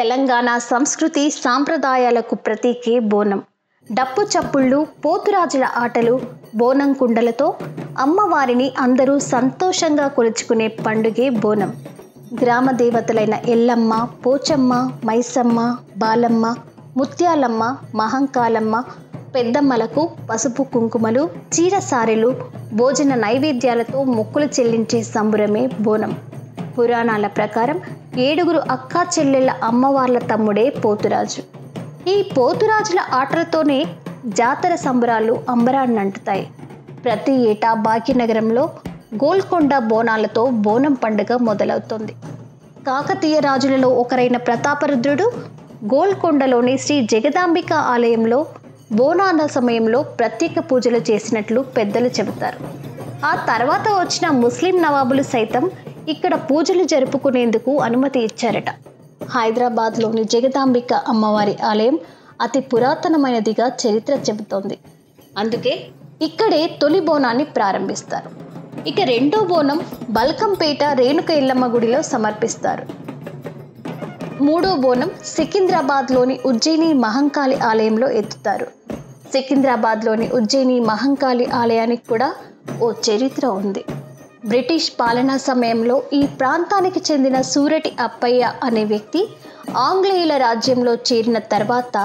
తెలంగాణ సంస్కృతి సాంప్రదాయాలకు ప్రతీకే బోనం. డప్పు చప్పుళ్ళు, పోతురాజుల ఆటలు, బోనం కుండలతో అమ్మవారిని అందరూ సంతోషంగా కొలుచుకునే పండుగే బోనం. గ్రామ దేవతలైన ఎల్లమ్మ, పోచమ్మ, మైసమ్మ, బాలమ్మ, ముత్యాలమ్మ, మహంకాలమ్మ, పెద్దమ్మలకు పసుపు కుంకుమలు, చీరసారెలు, భోజన నైవేద్యాలతో మొక్కులు చెల్లించే సంబురమే బోనం. పురాణాల ప్రకారం 7 అక్కా చెల్లెళ్ళ అమ్మవార్ల తమ్ముడే పోతురాజు. ఈ పోతురాజుల ఆటలతోనే జాతర సంబరాలు అంబరాన్నంటుతాయి. ప్రతి ఏటా భాగ్యనగరంలో గోల్కొండ బోనాలతో బోనం పండుగ మొదలవుతుంది. కాకతీయ రాజులలో ఒకరైన ప్రతాపరుద్రుడు గోల్కొండలోని శ్రీ జగదాంబిక ఆలయంలో బోనాల సమయంలో ప్రత్యేక పూజలు చేసినట్లు పెద్దలు చెబుతారు. ఆ తర్వాత వచ్చిన ముస్లిం నవాబులు సైతం ఇక్కడ పూజలు జరుపుకునేందుకు అనుమతి ఇచ్చారట. హైదరాబాద్లోని జగదాంబిక అమ్మవారి ఆలయం అతి పురాతనమైనదిగా చరిత్ర చెబుతోంది. అందుకే ఇక్కడే తొలి బోనాన్ని ప్రారంభిస్తారు. ఇక రెండో బోనం బల్కంపేట రేణుక ఎల్లమ్మ గుడిలో సమర్పిస్తారు. మూడో బోనం సికింద్రాబాద్లోని ఉజ్జయిని మహంకాళి ఆలయంలో ఎత్తుతారు. సికింద్రాబాద్లోని ఉజ్జయిని మహంకాళి ఆలయానికి కూడా ఓ చరిత్ర ఉంది. బ్రిటిష్ పాలనా సమయంలో ఈ ప్రాంతానికి చెందిన సూరటి అప్పయ్య అనే వ్యక్తి ఆంగ్లేయుల రాజ్యంలో చేరిన తర్వాత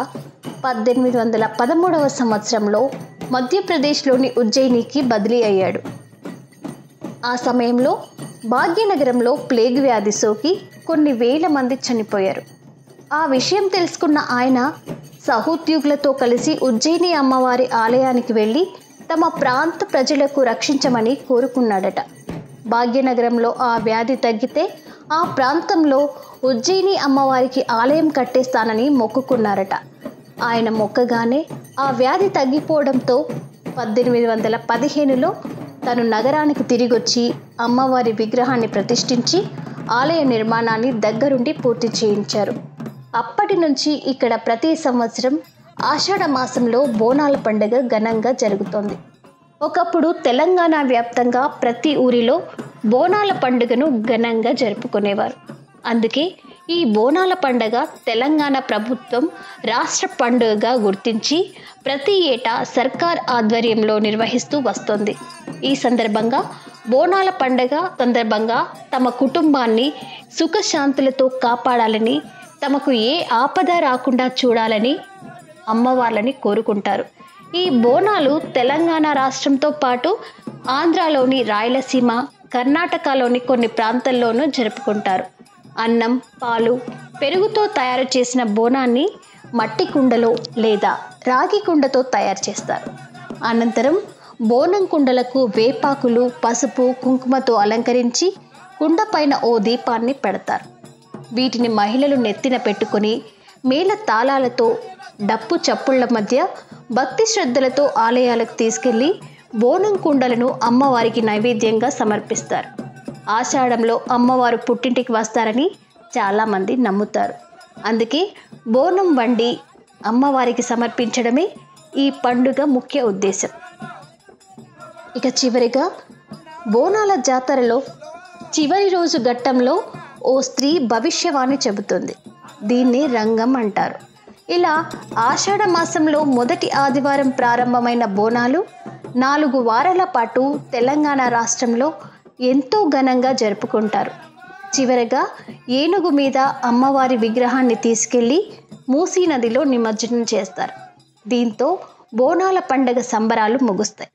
1813వ సంవత్సరంలో మధ్యప్రదేశ్లోని ఉజ్జయినికి బదిలీ అయ్యాడు. ఆ సమయంలో భాగ్యనగరంలో ప్లేగ్ వ్యాధి సోకి కొన్ని వేల మంది చనిపోయారు. ఆ విషయం తెలుసుకున్న ఆయన సహోద్యోగులతో కలిసి ఉజ్జయిని అమ్మవారి ఆలయానికి వెళ్ళి తమ ప్రాంత ప్రజలకు రక్షించమని కోరుకున్నాడట. భాగ్యనగరంలో ఆ వ్యాధి తగ్గితే ఆ ప్రాంతంలో ఉజ్జయిని అమ్మవారికి ఆలయం కట్టేస్తానని మొక్కుకున్నారట. ఆయన మొక్కగానే ఆ వ్యాధి తగ్గిపోవడంతో 1815లో తను నగరానికి తిరిగొచ్చి అమ్మవారి విగ్రహాన్ని ప్రతిష్ఠించి ఆలయ నిర్మాణాన్ని దగ్గరుండి పూర్తి చేయించారు. అప్పటి నుంచి ఇక్కడ ప్రతి సంవత్సరం ఆషాఢ మాసంలో బోనాల పండుగ ఘనంగా జరుగుతోంది. ఒకప్పుడు తెలంగాణ వ్యాప్తంగా ప్రతి ఊరిలో బోనాల పండుగను ఘనంగా జరుపుకునేవారు. అందుకే ఈ బోనాల పండుగ తెలంగాణ ప్రభుత్వం రాష్ట్ర పండుగగా గుర్తించి ప్రతి ఏటా సర్కార్ ఆధ్వర్యంలో నిర్వహిస్తూ వస్తోంది. ఈ సందర్భంగా బోనాల పండుగ సందర్భంగా తమ కుటుంబాన్ని సుఖశాంతులతో కాపాడాలని, తమకు ఏ ఆపద రాకుండా చూడాలని అమ్మవార్లని కోరుకుంటారు. ఈ బోనాలు తెలంగాణ రాష్ట్రంతో పాటు ఆంధ్రాలోని రాయలసీమ, కర్ణాటకలోని కొన్ని ప్రాంతాల్లోనూ జరుపుకుంటారు. అన్నం, పాలు, పెరుగుతో తయారు చేసిన బోనాన్ని మట్టి కుండలో లేదా రాగి కుండతో తయారు చేస్తారు. అనంతరం బోనం కుండలకు వేపాకులు, పసుపు, కుంకుమతో అలంకరించి కుండ పైన ఓ దీపాన్ని పెడతారు. వీటిని మహిళలు నెత్తిన పెట్టుకొని మేళ తాళాలతో, డప్పు చప్పుళ్ల మధ్య భక్తి శ్రద్ధలతో ఆలయాలకు తీసుకెళ్లి బోనం కుండలను అమ్మవారికి నైవేద్యంగా సమర్పిస్తారు. ఆషాఢంలో అమ్మవారు పుట్టింటికి వస్తారని చాలామంది నమ్ముతారు. అందుకే బోనం వండి అమ్మవారికి సమర్పించడమే ఈ పండుగ ముఖ్య ఉద్దేశం. ఇక చివరిగా బోనాల జాతరలో చివరి రోజు ఘట్టంలో ఓ స్త్రీ భవిష్యవాణి చెబుతుంది. దీన్ని రంగం అంటారు. ఇలా ఆషాఢ మాసంలో మొదటి ఆదివారం ప్రారంభమైన బోనాలు 4 వారాల పాటు తెలంగాణ రాష్ట్రంలో ఎంతో ఘనంగా జరుపుకుంటారు. చివరగా ఏనుగు మీద అమ్మవారి విగ్రహాన్ని తీసుకెళ్లి మూసీ నదిలో నిమజ్జనం చేస్తారు. దీంతో బోనాల పండుగ సంబరాలు ముగుస్తాయి.